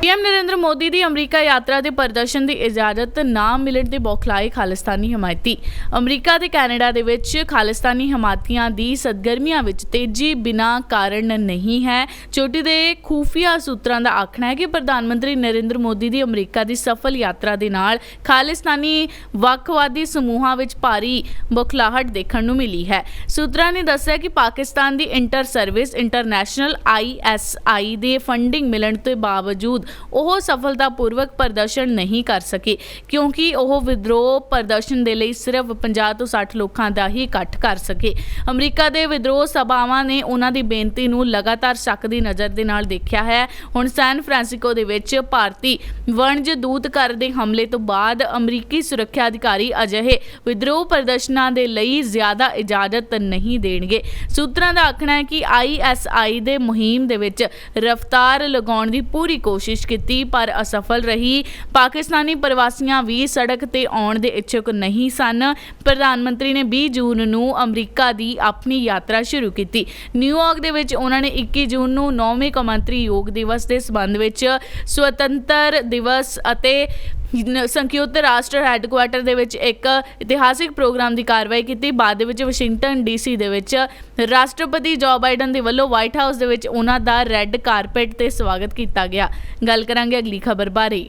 PM Narendra Modi की अमरीका यात्रा के प्रदर्शन की इजाजत ना मिलण ते बौखलाए खालिस्तानी हमायती। अमरीका ते कैनेडा दे विच खालिस्तानी हमायतियों की सरगर्मियां विच तेजी बिना कारण नहीं है। चोटी के खुफिया सूत्रों का आखना है कि प्रधानमंत्री नरेंद्र मोदी की अमरीका की सफल यात्रा के नाल खालिस्तानी वक्खवादी समूहों विच भारी बौखलाहट देखने को मिली है। सूत्रों ने दस्सिया कि पाकिस्तान की इंटर सर्विस इंटरनेशनल ISI के फंडिंग मिलण के बावजूद ਉਹ सफलतापूर्वक प्रदर्शन नहीं कर सके क्योंकि ਉਹ विद्रोह प्रदर्शन के लिए सिर्फ 50 ਤੋਂ 60 लोगों का ही इकट्ठ कर सके। अमरीका के विद्रोह सभावां ने उन्हां दी बेनती नूं लगातार शक की नज़र दे नाल देखिया है। हुण सैन फ्रांसिस्को दे विच भारती वणज दूत घर दे हमले तो बाद अमरीकी सुरक्षा अधिकारी अजिहे विद्रोह प्रदर्शनां दे लई ज़्यादा इजाजत नहीं देणगे। सूत्रां दा आखना है कि ISI दे मुहिम दे विच रफ्तार लगाउण दी पूरी कोशिश की पर असफल रही। पाकिस्तानी प्रवासियां भी सड़क ते आउण दे इच्छुक नहीं सन। प्रधानमंत्री ने 20 जून नूं अमरीका की अपनी यात्रा शुरू की। न्यूयॉर्क दे विच उन्होंने 21 जून नूं 9वें कौमांतरी योग दिवस के संबंध विच स्वतंत्र दिवस अते संयुक्त राष्ट्र हैडकुआटर दे विच एक इतिहासिक प्रोग्राम की कार्रवाई की। बाद विच वाशिंगटन DC दे विच राष्ट्रपति जो बाइडन दे वल्लों व्हाइट हाउस दे विच उन्हां दा रैड कारपेट ते स्वागत किया गया। गल करांगे अगली खबर बारे।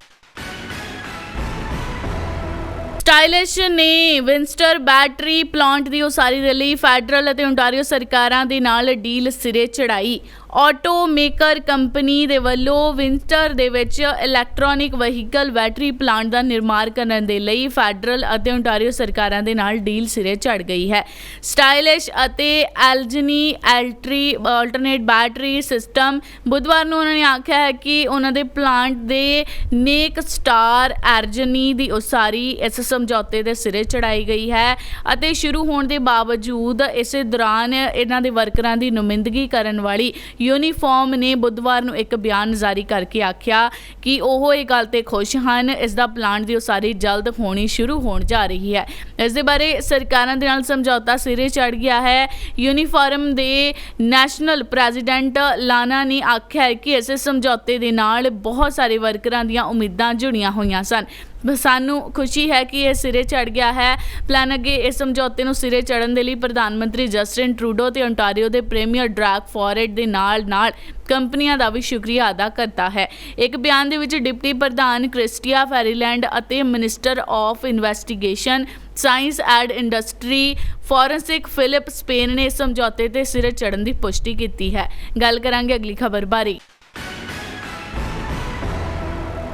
स्टाइलिश ने विंस्टर बैटरी प्लांट की उसारी के लिए फैडरल और ओंटारियो सरकारों के नाल डील सिरे चढ़ाई। ऑटोमेकर कंपनी दे वल्लों विंस्टर दे विच इलैक्ट्रॉनिक वहीकल बैटरी प्लांट का निर्माण करने के लिए फैडरल और ओंटारियो सरकारों के नाल डील सिरे चढ़ गई है। स्टाइलिश और एलजनी अल्टरनेट बैटरी सिस्टम बुधवार को उन्होंने आख्या है कि उन्होंने प्लांट के नेक स्टार एरजनी की उसारी इस समझौते के सिरे चढ़ाई गई है और शुरू होने के बावजूद इस दौरान इन्हां दे वर्करां की नुमाइंदगी करने वाली यूनीफॉर्म ने बुधवार को एक बयान जारी करके आख्या कि वह इस गल ते खुश हैं। इसका प्लांट की उसारी जल्द होनी शुरू होने जा रही है। इस दे बारे सरकारों के नाल समझौता सिरे चढ़ गया है। यूनीफॉर्म के नैशनल प्रेजिडेंट लाना ने आख्या है कि इस समझौते के नाल बहुत सारे वर्करां दीयां उम्मीदां जुड़ियां होईयां सन। सानू खुशी है कि यह सिरे चढ़ गया है। प्लान अगे इस समझौते को सिरे चढ़न के लिए प्रधानमंत्री जस्टिन ट्रूडो ते ओंटारियो के प्रीमियर ड्रैग फॉरेट के नाल कंपनियों का भी शुक्रिया अदा करता है। एक बयान दे विच डिप्टी प्रधान क्रिस्टिया फेरीलैंड और minister of investigation science and industry François Philippe स्पेन ने इस समझौते ते सिरे चढ़न की पुष्टि की है। गल करांगे अगली खबर बारे।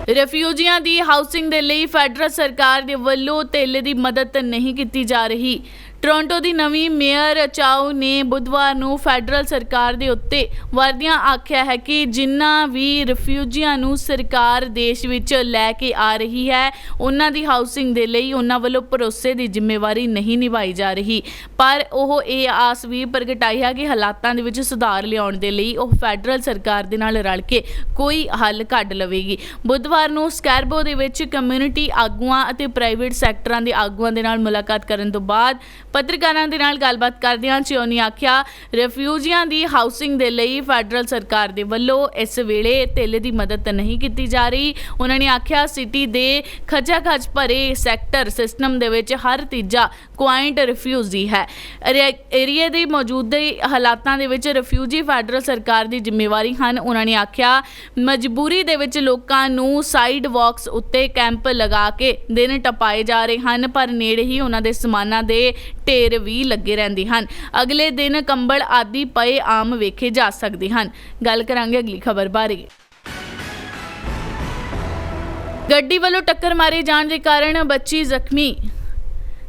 रिफ्यूजियां की हाउसिंग के लिए फैडरल सरकार के वल्लों तेले की मदद नहीं की जा रही। टोरंटो की नवी मेयर चाओ ने बुधवार को फैडरल सरकार के उत्ते वर्दियां आख्या है कि जिन्ना भी रिफ्यूजियां नूं सरकार देश विच लैके आ रही है उन्हां दी हाउसिंग दे लई उन्हां वल्लों भरोसे की जिम्मेवारी नहीं निभाई जा रही। पर वह ये आस भी प्रगटाई है कि हालातां दे विच सुधार लियाउण दे लई वह फैडरल सरकार दे नाल रल के कोई हल कढ लवेगी। बुधवार को स्कैरबो दे विच कम्यूनिटी आगुआं अते प्राइवेट सैक्टरां दे आगुआं दे नाल मुलाकात करन तो बाद पत्रकारों के नाल गलबात करदियां चिओ ने आख्या रिफ्यूजियां की हाउसिंग के लिए फैडरल सरकार के वल्लों इस वेले तेले की मदद नहीं की जा रही। उन्होंने आख्या सिटी के खचाखच भरे सैक्टर सिस्टम दे विच हर तीजा क्वाइंट रिफ्यूजी है। एरिए के मौजूदा हालातों के विच रिफ्यूजी फैडरल सरकार की जिम्मेवारी हैं। उन्होंने आख्या मजबूरी दे विच लोकां नूं साइड वॉक्स उत्ते कैंप लगा के दिन टपाए जा रहे हैं पर नेड़े ही उन्हां दे समानां दे ढेर भी लगे रहंदे हैं। अगले दिन कंबल आदि पए आम वेखे जा सकते हैं। गल करांगे अगली खबर बारे। गड्डी वालों टक्कर मारे जाने के कारण बच्ची जख्मी।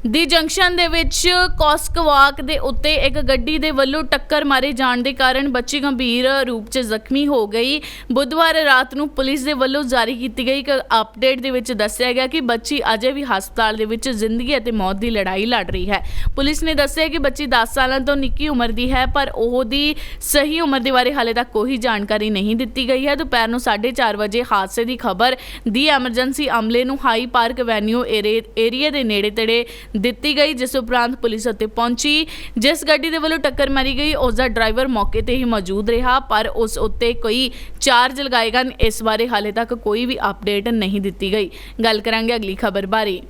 दी जंक्शन दे विच कॉस्कवाक दे उत्ते एक गड्डी दे वल्लों टक्कर मारे जाने के कारण बच्ची गंभीर रूप से जख्मी हो गई। बुधवार रात को पुलिस दे वल्लों जारी की गई एक अपडेट दे विच दस्सिया गया कि बच्ची अजे भी हस्पताल दे विच जिंदगी और मौत की लड़ाई लड़ रही है। पुलिस ने दस्सिया कि बच्ची 10 सालों तो निक्की उम्र की है पर ओहदी सही उम्र के बारे हाले तक कोई जानकारी नहीं दी गई है। दोपहर को 4:30 बजे हादसे की खबर दी एमरजेंसी अमले नूं हाई पार्क एवेन्यू एरिए के नेड़े तेड़े ਦਿੱਤੀ ਗਈ, ਜਿਸ ਉਪਰੰਤ ਪੁਲਿਸ ਉੱਤੇ ਪਹੁੰਚੀ। ਜਿਸ ਗੱਡੀ ਦੇ ਵੱਲੋਂ ਟੱਕਰ ਮਾਰੀ ਗਈ ਉਸ ਦਾ ਡਰਾਈਵਰ ਮੌਕੇ ਤੇ ਹੀ ਮੌਜੂਦ ਰਿਹਾ, ਪਰ ਉਸ ਉੱਤੇ ਕੋਈ ਚਾਰਜ ਲਗਾਏ ਗਏ। ਇਸ ਬਾਰੇ ਹਾਲੇ ਤੱਕ ਕੋਈ ਵੀ ਅਪਡੇਟ ਨਹੀਂ ਦਿੱਤੀ ਗਈ। ਗੱਲ ਕਰਾਂਗੇ ਅਗਲੀ ਖਬਰ ਬਾਰੇ।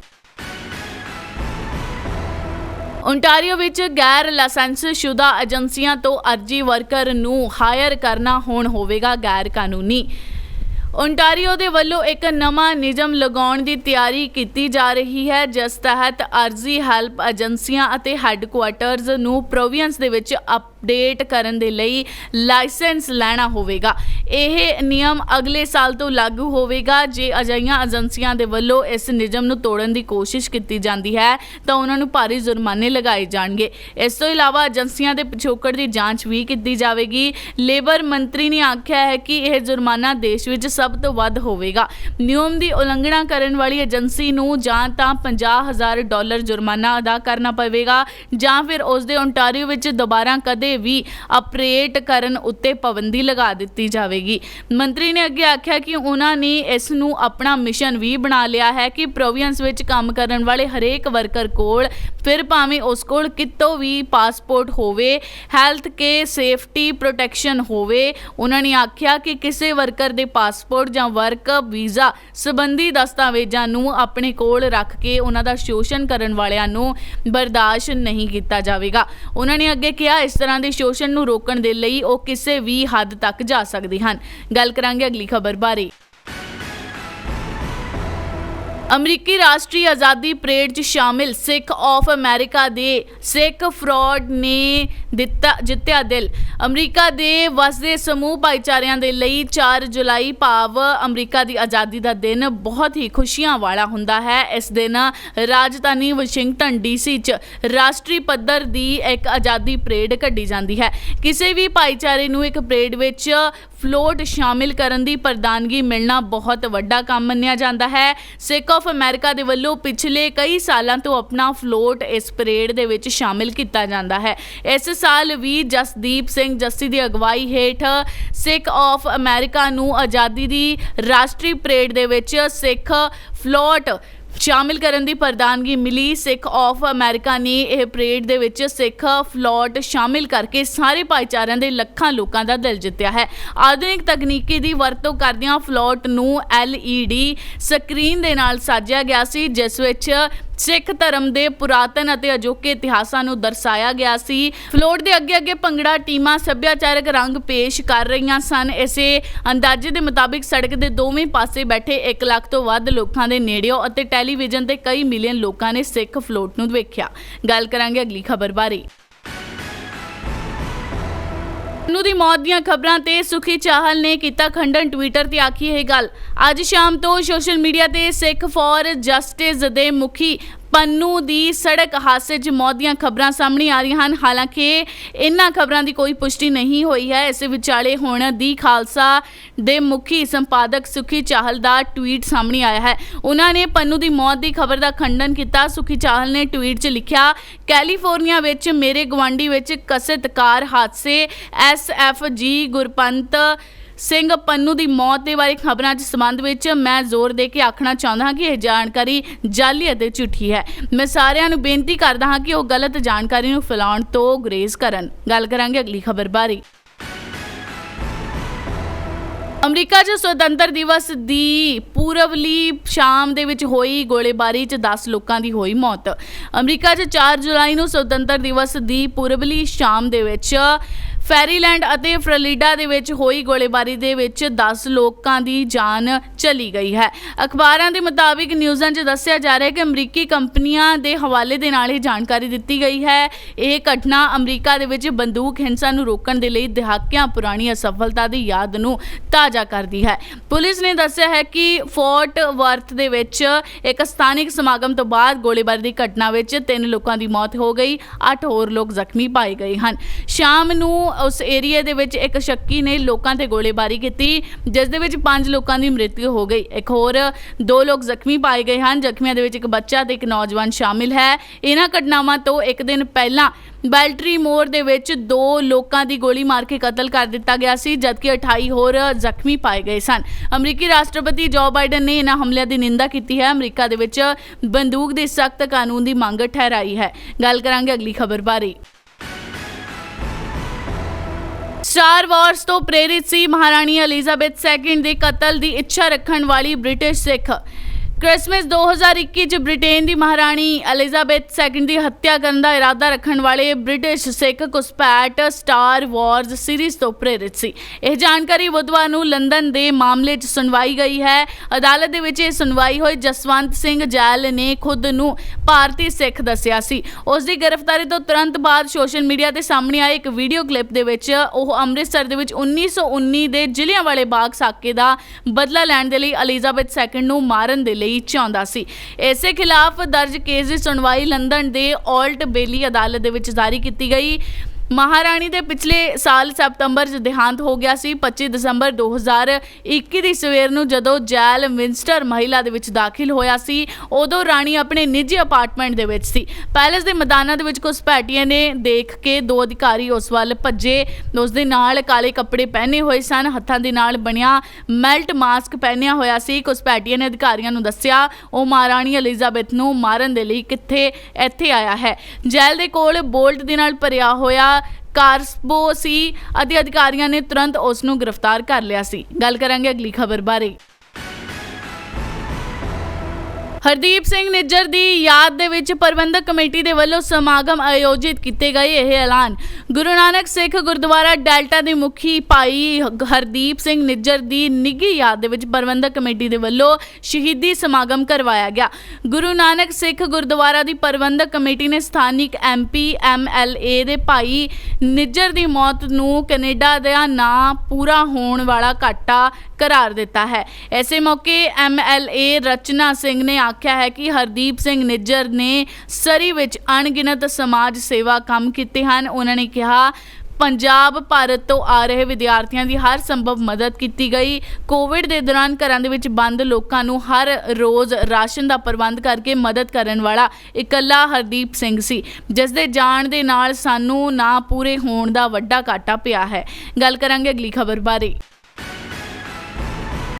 ਓਨਟਾਰੀਓ ਵਿੱਚ ਗੈਰ ਲਾਇਸੈਂਸਸ਼ੁਦਾ ਏਜੰਸੀਆਂ ਤੋਂ ਅਰਜ਼ੀ ਵਰਕਰ ਨੂੰ ਹਾਇਰ ਕਰਨਾ ਹੁਣ ਹੋਵੇਗਾ ਗੈਰ ਕਾਨੂੰਨੀ। ਓਨਟਾਰੀਓ ਦੇ ਵੱਲੋਂ ਇੱਕ ਨਵਾਂ ਨਿਯਮ ਲਗਾਉਣ ਦੀ ਤਿਆਰੀ ਕੀਤੀ ਜਾ ਰਹੀ ਹੈ, ਜਿਸ ਤਹਿਤ ਅਰਜ਼ੀ ਹੈਲਪ ਏਜੰਸੀਆਂ ਅਤੇ ਹੈੱਡਕੁਆਰਟਰਸ ਨੂੰ ਪ੍ਰੋਵਿੰਸ ਦੇ ਵਿੱਚ ਅਪਡੇਟ ਕਰਨ ਦੇ ਲਈ ਲਾਇਸੈਂਸ ਲੈਣਾ ਹੋਵੇਗਾ। ਇਹ ਨਿਯਮ ਅਗਲੇ ਸਾਲ ਤੋਂ ਲਾਗੂ ਹੋਵੇਗਾ। ਜੇ ਅਜਿਹੀਆਂ ਏਜੰਸੀਆਂ ਦੇ ਵੱਲੋਂ ਇਸ ਨਿਯਮ ਨੂੰ ਤੋੜਨ ਦੀ ਕੋਸ਼ਿਸ਼ ਕੀਤੀ ਜਾਂਦੀ ਹੈ ਤਾਂ ਉਹਨਾਂ ਨੂੰ ਭਾਰੀ ਜੁਰਮਾਨੇ ਲਗਾਏ ਜਾਣਗੇ। ਇਸ ਤੋਂ ਇਲਾਵਾ ਏਜੰਸੀਆਂ ਦੇ ਪਿਛੋਕੜ ਦੀ ਜਾਂਚ ਵੀ ਕੀਤੀ ਜਾਵੇਗੀ। ਲੇਬਰ ਮੰਤਰੀ ਨੇ ਆਖਿਆ ਹੈ ਕਿ ਇਹ ਜੁਰਮਾਨਾ ਦੇਸ਼ ਵਿੱਚ ਸਭ ਤੋਂ ਵੱਧ ਹੋਵੇਗਾ। ਨਿਯਮ ਦੀ ਉਲੰਘਣਾ ਕਰਨ ਵਾਲੀ ਏਜੰਸੀ ਨੂੰ ਜਾਂ ਤਾਂ $50,000 ਜੁਰਮਾਨਾ ਅਦਾ ਕਰਨਾ ਪਵੇਗਾ ਜਾਂ ਫਿਰ ਉਸ ਦੇ ਓਨਟਾਰੀਓ ਵਿੱਚ ਦੁਬਾਰਾ ਕਦੇ ਵੀ ਆਪਰੇਟ ਕਰਨ ਉੱਤੇ ਪਾਬੰਦੀ ਲਗਾ ਦਿੱਤੀ ਜਾਵੇਗੀ। ਮੰਤਰੀ ਨੇ ਅੱਗੇ ਆਖਿਆ ਕਿ ਉਹਨਾਂ ਨੇ ਇਸ ਨੂੰ ਆਪਣਾ ਮਿਸ਼ਨ ਵੀ ਬਣਾ ਲਿਆ ਹੈ ਕਿ ਪ੍ਰੋਵਿੰਸ ਵਿੱਚ ਕੰਮ ਕਰਨ ਵਾਲੇ ਹਰੇਕ ਵਰਕਰ ਕੋਲ, ਫਿਰ ਭਾਵੇਂ ਉਸ ਕੋਲ ਕਿਤੋਂ ਵੀ ਪਾਸਪੋਰਟ ਹੋਵੇ, ਹੈਲਥ ਕੇ ਸੇਫਟੀ ਪ੍ਰੋਟੈਕਸ਼ਨ ਹੋਵੇ। ਉਹਨਾਂ ਨੇ ਆਖਿਆ ਕਿ ਕਿਸੇ ਵਰਕਰ ਦੇ ਪਾਸਪੋਰਟ ਜਾਂ ਵਰਕ ਵੀਜ਼ਾ ਸੰਬੰਧੀ ਦਸਤਾਵੇਜ਼ਾਂ ਨੂੰ ਆਪਣੇ ਕੋਲ ਰੱਖ ਕੇ ਉਹਨਾਂ ਦਾ ਸ਼ੋਸ਼ਣ ਕਰਨ ਵਾਲਿਆਂ ਨੂੰ ਬਰਦਾਸ਼ਤ ਨਹੀਂ ਕੀਤਾ ਜਾਵੇਗਾ। ਉਹਨਾਂ ਨੇ ਅੱਗੇ ਕਿਹਾ ਇਸ ਤਰ੍ਹਾਂ ਦੇ ਸ਼ੋਸ਼ਣ ਨੂੰ ਰੋਕਣ ਦੇ ਲਈ ਉਹ ਕਿਸੇ ਵੀ ਹੱਦ ਤੱਕ ਜਾ ਸਕਦੇ ਹਨ। ਗੱਲ ਕਰਾਂਗੇ ਅਗਲੀ ਖਬਰ ਬਾਰੇ। ਅਮਰੀਕੀ ਰਾਸ਼ਟਰੀ ਆਜ਼ਾਦੀ ਪਰੇਡ 'ਚ ਸ਼ਾਮਿਲ ਸਿੱਖ ਆਫ ਅਮਰੀਕਾ ਦੇ ਸਿੱਖ ਫਰੌਡ ਨੇ ਜਿੱਤਿਆ ਦਿਲ। ਅਮਰੀਕਾ ਦੇ ਵਸਦੇ ਸਮੂਹ ਭਾਈਚਾਰਿਆਂ ਦੇ ਲਈ 4 ਜੁਲਾਈ ਭਾਵ ਅਮਰੀਕਾ ਦੀ ਆਜ਼ਾਦੀ ਦਾ ਦਿਨ ਬਹੁਤ ਹੀ ਖੁਸ਼ੀਆਂ ਵਾਲਾ ਹੁੰਦਾ ਹੈ। ਇਸ ਦਿਨ ਰਾਜਧਾਨੀ ਵਾਸ਼ਿੰਗਟਨ DC 'ਚ ਰਾਸ਼ਟਰੀ ਪੱਧਰ ਦੀ ਇੱਕ ਆਜ਼ਾਦੀ ਪਰੇਡ ਕੱਢੀ ਜਾਂਦੀ ਹੈ। ਕਿਸੇ ਵੀ ਭਾਈਚਾਰੇ ਨੂੰ ਇੱਕ ਪਰੇਡ ਵਿੱਚ ਫਲੋਟ ਸ਼ਾਮਿਲ ਕਰਨ ਦੀ ਪ੍ਰਧਾਨਗੀ ਮਿਲਣਾ ਬਹੁਤ ਵੱਡਾ ਕੰਮ ਮੰਨਿਆ ਜਾਂਦਾ ਹੈ। ਸਿੱਖ ਆਫ ਅਮਰੀਕਾ ਦੇ ਵੱਲੋਂ ਪਿਛਲੇ ਕਈ ਸਾਲਾਂ ਤੋਂ ਆਪਣਾ ਫਲੋਟ ਇਸ ਪਰੇਡ ਦੇ ਵਿੱਚ ਸ਼ਾਮਿਲ ਕੀਤਾ ਜਾਂਦਾ ਹੈ। ਇਸ ਸਾਲ ਵੀ ਜਸਦੀਪ ਸਿੰਘ ਜੱਸੀ ਦੀ ਅਗਵਾਈ ਹੇਠ ਸਿੱਖ ਆਫ ਅਮਰੀਕਾ ਨੂੰ ਆਜ਼ਾਦੀ ਦੀ ਰਾਸ਼ਟਰੀ ਪਰੇਡ ਦੇ ਵਿੱਚ ਸਿੱਖ ਫਲੋਟ ਸ਼ਾਮਿਲ ਕਰਨ ਦੀ ਪ੍ਰਧਾਨਗੀ ਮਿਲੀ। ਸਿੱਖ ਆਫ ਅਮਰੀਕਾ ਨੇ ਇਹ ਪਰੇਡ ਦੇ ਵਿੱਚ ਸਿੱਖ ਫਲੋਟ ਸ਼ਾਮਿਲ ਕਰਕੇ ਸਾਰੇ ਭਾਈਚਾਰਿਆਂ ਦੇ ਲੱਖਾਂ ਲੋਕਾਂ ਦਾ ਦਿਲ ਜਿੱਤਿਆ ਹੈ। ਆਧੁਨਿਕ ਤਕਨੀਕੀ ਦੀ ਵਰਤੋਂ ਕਰਦਿਆਂ ਫਲੋਟ ਨੂੰ LED ਸਕਰੀਨ ਦੇ ਨਾਲ ਸਾਜਿਆ ਗਿਆ ਸੀ, ਜਿਸ ਵਿੱਚ ਸਿੱਖ ਧਰਮ ਦੇ ਪੁਰਾਤਨ ਅਤੇ ਅਜੋਕੇ ਇਤਿਹਾਸਾਂ ਨੂੰ ਦਰਸਾਇਆ ਗਿਆ ਸੀ। ਫਲੋਟ ਦੇ ਅੱਗੇ ਭੰਗੜਾ ਟੀਮਾਂ ਸੱਭਿਆਚਾਰਕ ਰੰਗ ਪੇਸ਼ ਕਰ ਰਹੀਆਂ ਸਨ। ਇਸੇ ਅੰਦਾਜ਼ੇ ਦੇ ਮੁਤਾਬਿਕ ਸੜਕ ਦੇ ਦੋਵੇਂ ਪਾਸੇ ਬੈਠੇ 1 ਲੱਖ ਤੋਂ ਵੱਧ ਲੋਕਾਂ ਦੇ ਨੇੜਿਓਂ ਅਤੇ ਟੈਲੀਵਿਜ਼ਨ ਤੇ ਕਈ ਮਿਲੀਅਨ ਲੋਕਾਂ ਨੇ ਸਿੱਖ ਫਲੋਟ ਨੂੰ ਵੇਖਿਆ। ਗੱਲ ਕਰਾਂਗੇ ਅਗਲੀ ਖਬਰ ਬਾਰੇ। ਪੰਨੂ ਦੀ ਮੌਤ ਦੀਆਂ ਖਬਰਾਂ ਤੇ ਸੁਖੀ ਚਾਹਲ ਨੇ ਕੀਤਾ ਖੰਡਨ। ਟਵਿੱਟਰ ਤੇ ਆਖੀ ਇਹ ਗੱਲ। ਅੱਜ ਸ਼ਾਮ ਤੋਂ ਸੋਸ਼ਲ ਮੀਡੀਆ ਤੇ ਸਿੱਖ ਫॉर ਜਸਟਿਸ ਦੇ ਮੁਖੀ ਪੰਨੂ ਦੀ ਸੜਕ ਹਾਦਸੇ 'ਚ ਮੌਤ ਦੀਆਂ ਖਬਰਾਂ ਸਾਹਮਣੇ ਆ ਰਹੀਆਂ ਹਨ। ਹਾਲਾਂਕਿ ਇਹਨਾਂ ਖਬਰਾਂ ਦੀ ਕੋਈ ਪੁਸ਼ਟੀ ਨਹੀਂ ਹੋਈ ਹੈ। ਇਸ ਵਿਚਾਲੇ ਹੁਣ ਦੀ ਖਾਲਸਾ ਦੇ ਮੁਖੀ ਸੰਪਾਦਕ ਸੁਖੀ ਚਾਹਲ ਦਾ ਟਵੀਟ ਸਾਹਮਣੇ ਆਇਆ ਹੈ। ਉਹਨਾਂ ਨੇ ਪੰਨੂ ਦੀ ਮੌਤ ਦੀ ਖਬਰ ਦਾ ਖੰਡਨ ਕੀਤਾ। ਸੁਖੀ ਚਾਹਲ ਨੇ ਟਵੀਟ 'ਚ ਲਿਖਿਆ, ਕੈਲੀਫੋਰਨੀਆ ਵਿੱਚ ਮੇਰੇ ਗਵਾਂਢੀ ਵਿੱਚ ਕਸਿਤ ਕਾਰ ਹਾਦਸੇ। SFG ਗੁਰਪੰਤ ਸਿੰਘ ਪੰਨੂ ਦੀ ਮੌਤ ਦੇ ਬਾਰੇ ਖਬਰਾਂ 'ਚ ਸੰਬੰਧ ਵਿੱਚ ਮੈਂ ਜ਼ੋਰ ਦੇ ਕੇ ਆਖਣਾ ਚਾਹੁੰਦਾ ਹਾਂ ਕਿ ਇਹ ਜਾਣਕਾਰੀ ਜਾਲੀ ਅਤੇ ਝੂਠੀ ਹੈ। ਮੈਂ ਸਾਰਿਆਂ ਨੂੰ ਬੇਨਤੀ ਕਰਦਾ ਹਾਂ ਕਿ ਉਹ ਗਲਤ ਜਾਣਕਾਰੀ ਨੂੰ ਫੈਲਾਉਣ ਤੋਂ ਗੁਰੇਜ਼ ਕਰਨ। ਗੱਲ ਕਰਾਂਗੇ ਅਗਲੀ ਖਬਰ ਬਾਰੇ। ਅਮਰੀਕਾ 'ਚ ਸੁਤੰਤਰ ਦਿਵਸ ਦੀ ਪੂਰਬਲੀ ਸ਼ਾਮ ਦੇ ਵਿੱਚ ਹੋਈ ਗੋਲੀਬਾਰੀ 'ਚ 10 ਲੋਕਾਂ ਦੀ ਹੋਈ ਮੌਤ। ਅਮਰੀਕਾ 'ਚ 4 ਜੁਲਾਈ ਨੂੰ ਸੁਤੰਤਰ ਦਿਵਸ ਦੀ ਪੂਰਬਲੀ ਸ਼ਾਮ ਦੇ ਵਿੱਚ ਫੈਰੀਲੈਂਡ ਅਤੇ ਫਲੋਰੀਡਾ ਦੇ ਵਿੱਚ ਹੋਈ ਗੋਲੀਬਾਰੀ ਦੇ ਵਿੱਚ 10 ਲੋਕਾਂ ਦੀ ਜਾਨ ਚਲੀ ਗਈ ਹੈ। ਅਖਬਾਰਾਂ ਦੇ ਮੁਤਾਬਿਕ ਨਿਊਜ਼ਾਂ 'ਚ ਦੱਸਿਆ ਜਾ ਰਿਹਾ ਹੈ ਕਿ ਅਮਰੀਕੀ ਕੰਪਨੀਆਂ ਦੇ ਹਵਾਲੇ ਦੇ ਨਾਲ ਇਹ ਜਾਣਕਾਰੀ ਦਿੱਤੀ ਗਈ ਹੈ। ਇਹ ਘਟਨਾ ਅਮਰੀਕਾ ਦੇ ਵਿੱਚ ਬੰਦੂਕ ਹਿੰਸਾ ਨੂੰ ਰੋਕਣ ਦੇ ਲਈ ਦਹਾਕਿਆਂ ਪੁਰਾਣੀ ਅਸਫਲਤਾ ਦੀ ਯਾਦ ਨੂੰ ਤਾਜ਼ਾ ਕਰਦੀ ਹੈ। ਪੁਲਿਸ ਨੇ ਦੱਸਿਆ ਹੈ ਕਿ ਫੋਰਟ ਵਰਥ ਦੇ ਵਿੱਚ ਇੱਕ ਸਥਾਨਿਕ ਸਮਾਗਮ ਤੋਂ ਬਾਅਦ ਗੋਲੀਬਾਰੀ ਦੀ ਘਟਨਾ ਵਿੱਚ 3 ਲੋਕਾਂ ਦੀ ਮੌਤ ਹੋ ਗਈ, 8 ਹੋਰ ਲੋਕ ਜ਼ਖਮੀ ਪਾਏ ਗਏ ਹਨ। ਸ਼ਾਮ ਨੂੰ उस एरिए ਦੇ ਵਿੱਚ ਇੱਕ ਸ਼ੱਕੀ ਨੇ ਲੋਕਾਂ ਤੇ ਗੋਲੀਬਾਰੀ ਕੀਤੀ, ਜਿਸ ਦੇ ਵਿੱਚ 5 ਲੋਕਾਂ ਦੀ ਮ੍ਰਿਤੂ ਹੋ ਗਈ। ਇੱਕ ਹੋਰ 2 ਲੋਕ ਜ਼ਖਮੀ ਪਾਏ ਗਏ ਹਨ। ਜ਼ਖਮੀਆਂ ਦੇ ਵਿੱਚ ਇੱਕ ਬੱਚਾ ਤੇ ਇੱਕ ਨੌਜਵਾਨ ਸ਼ਾਮਿਲ ਹੈ। ਇਹਨਾਂ ਘਟਨਾਵਾਂ ਤੋਂ ਇੱਕ ਦਿਨ ਪਹਿਲਾਂ ਬੈਲਟਰੀਮੋਰ ਦੇ ਵਿੱਚ 2 ਲੋਕਾਂ ਦੀ ਗੋਲੀ ਮਾਰ ਕੇ ਕਤਲ ਕਰ ਦਿੱਤਾ ਗਿਆ ਸੀ, ਜਦਕਿ 28 ਹੋਰ ਜ਼ਖਮੀ ਪਾਏ ਗਏ ਸਨ। ਅਮਰੀਕੀ ਰਾਸ਼ਟਰਪਤੀ ਜੋ ਬਾਈਡਨ ਨੇ ਇਹਨਾਂ ਹਮਲਿਆਂ ਦੀ ਨਿੰਦਾ ਕੀਤੀ ਹੈ। ਅਮਰੀਕਾ ਦੇ ਵਿੱਚ ਬੰਦੂਕ ਦੇ ਸਖਤ ਕਾਨੂੰਨ ਦੀ ਮੰਗ ਠਹਿਰਾਈ ਹੈ। ਗੱਲ ਕਰਾਂਗੇ ਅਗਲੀ ਖਬਰ ਬਾਰੇ। ਸਟਾਰ ਵਾਰਸ ਤੋਂ ਪ੍ਰੇਰਿਤ ਸੀ ਮਹਾਰਾਣੀ ਐਲਿਜ਼ਾਬੈਥ II ਦੇ ਕਤਲ ਦੀ ਇੱਛਾ ਰੱਖਣ ਵਾਲੀ ਬ੍ਰਿਟਿਸ਼ ਸਿੱਖ। ਕ੍ਰਿਸਮਸ 2021 ਚ ਬ੍ਰਿਟੇਨ ਦੀ ਮਹਾਰਾਣੀ ਐਲਿਜ਼ਾਬੈਥ II ਦੀ ਹੱਤਿਆ ਕਰਨ ਦਾ ਇਰਾਦਾ ਰੱਖਣ ਵਾਲੇ ਬ੍ਰਿਟਿਸ਼ ਸਿੱਖ ਘੁਸਪੈਠ ਸਟਾਰ ਵਾਰਸ ਸੀਰੀਜ਼ ਤੋਂ ਪ੍ਰੇਰਿਤ ਸੀ। ਇਹ ਜਾਣਕਾਰੀ ਬੁੱਧਵਾਰ ਨੂੰ ਲੰਡਨ ਦੇ ਮਾਮਲੇ 'ਚ ਸੁਣਵਾਈ ਗਈ ਹੈ। ਅਦਾਲਤ ਦੇ ਵਿੱਚ ਇਹ ਸੁਣਵਾਈ ਹੋਈ। ਜਸਵੰਤ ਸਿੰਘ ਜੈਲ ਨੇ ਖੁਦ ਨੂੰ ਭਾਰਤੀ ਸਿੱਖ ਦੱਸਿਆ ਸੀ। ਉਸ ਦੀ ਗ੍ਰਿਫਤਾਰੀ ਤੋਂ ਤੁਰੰਤ ਬਾਅਦ ਸੋਸ਼ਲ ਮੀਡੀਆ ਤੇ ਸਾਹਮਣੇ ਆਏ ਇੱਕ ਵੀਡੀਓ ਕਲਿੱਪ ਦੇ ਵਿੱਚ ਉਹ ਅੰਮ੍ਰਿਤਸਰ ਦੇ ਵਿੱਚ 1919 ਦੇ ਜਲਿਆਂਵਾਲੇ ਬਾਗ ਸਾਕੇ ਦਾ ਬਦਲਾ ਲੈਣ ਦੇ ਲਈ ਐਲਿਜ਼ਾਬੈਥ II ਨੂੰ ਮਾਰਨ ਦੇ ਲਈ ਚਾਹੁੰਦਾ ਸੀ। ਇਸੇ ਖਿਲਾਫ ਦਰਜ ਕੇਸ ਦੀ ਸੁਣਵਾਈ ਲੰਡਨ ਦੇ ਓਲਡ ਬੇਲੀ ਅਦਾਲਤ ਦੇ ਵਿੱਚ ਜਾਰੀ ਕੀਤੀ ਗਈ। ਮਹਾਰਾਣੀ ਦੇ ਪਿਛਲੇ ਸਾਲ ਸਤੰਬਰ 'ਚ ਦੇਹਾਂਤ ਹੋ ਗਿਆ ਸੀ। 25 ਦਸੰਬਰ 2021 ਦੀ ਸਵੇਰ ਨੂੰ ਜਦੋਂ ਜੈਲ ਵਿੰਸਟਰ ਮਹਿਲਾ ਦੇ ਵਿੱਚ ਦਾਖਲ ਹੋਇਆ ਸੀ, ਉਦੋਂ ਰਾਣੀ ਆਪਣੇ ਨਿੱਜੀ ਅਪਾਰਟਮੈਂਟ ਦੇ ਵਿੱਚ ਸੀ। ਪੈਲੇਸ ਦੇ ਮੈਦਾਨਾਂ ਦੇ ਵਿੱਚ ਘੁਸਪੈਠੀਆਂ ਨੇ ਦੇਖ ਕੇ 2 ਅਧਿਕਾਰੀ ਉਸ ਵੱਲ ਭੱਜੇ। ਉਸ ਦੇ ਨਾਲ ਕਾਲੇ ਕੱਪੜੇ ਪਹਿਨੇ ਹੋਏ ਸਨ, ਹੱਥਾਂ ਦੇ ਨਾਲ ਬਣਿਆ ਮੈਲਟ ਮਾਸਕ ਪਹਿਨਿਆ ਹੋਇਆ ਸੀ। ਘੁਸਪੈਠੀਆਂ ਨੇ ਅਧਿਕਾਰੀਆਂ ਨੂੰ ਦੱਸਿਆ ਉਹ ਮਹਾਰਾਣੀ ਐਲਿਜ਼ਾਬੈਥ ਨੂੰ ਮਾਰਨ ਦੇ ਲਈ ਇੱਥੇ ਆਇਆ ਹੈ। ਜੈਲ ਦੇ ਕੋਲ ਬੋਲਟ ਦੇ ਨਾਲ ਭਰਿਆ ਹੋਇਆ ਕਾਰਸਬੋ ਸੀ ਅਤੇ ਅਧਿਕਾਰੀਆਂ ਨੇ ਤੁਰੰਤ ਉਸ ਨੂੰ ਗ੍ਰਿਫਤਾਰ ਕਰ ਲਿਆ ਸੀ। ਗੱਲ ਕਰਾਂਗੇ ਅਗਲੀ ਖਬਰ ਬਾਰੇ। ਹਰਦੀਪ ਸਿੰਘ ਨਿੱਜਰ ਦੀ ਯਾਦ ਦੇ ਵਿੱਚ ਪ੍ਰਬੰਧਕ ਕਮੇਟੀ ਦੇ ਵੱਲੋਂ ਸਮਾਗਮ ਆਯੋਜਿਤ ਕੀਤੇ ਗਏ। ਇਹ ਐਲਾਨ ਗੁਰੂ ਨਾਨਕ ਸਿੱਖ ਗੁਰਦੁਆਰਾ ਡੈਲਟਾ ਦੇ ਮੁਖੀ ਭਾਈ ਹਰਦੀਪ ਸਿੰਘ ਨਿੱਜਰ ਦੀ ਨਿੱਘੀ ਯਾਦ ਦੇ ਵਿੱਚ ਪ੍ਰਬੰਧਕ ਕਮੇਟੀ ਦੇ ਵੱਲੋਂ ਸ਼ਹੀਦੀ ਸਮਾਗਮ ਕਰਵਾਇਆ ਗਿਆ। ਗੁਰੂ ਨਾਨਕ ਸਿੱਖ ਗੁਰਦੁਆਰਾ ਦੀ ਪ੍ਰਬੰਧਕ ਕਮੇਟੀ ਨੇ ਸਥਾਨਿਕ MP MLA ਦੇ ਭਾਈ ਨਿੱਜਰ ਦੀ ਮੌਤ ਨੂੰ ਕੈਨੇਡਾ ਦਾ ਨਾਂ ਪੂਰਾ ਹੋਣ ਵਾਲਾ ਘਾਟਾ करार दिता है। ऐसे मौके MLA रचना सिंह ने आख्या है कि हरदीप सिंह निज्जर ने सरी विच अणगिनत समाज सेवा काम कीते हैं। उन्होंने कहा पंजाब भारत तो आ रहे विद्यार्थियों की हर संभव मदद की गई। कोविड के दौरान घरों के विच बंद लोगों को हर रोज़ राशन का प्रबंध करके मदद करने वाला इकल्ला हरदीप सिंह सी, जिस दे जाण दे नाल सानू ना पूरे होण दा वड्डा घाटा पिया है। गल करांगे अगली खबर बारे।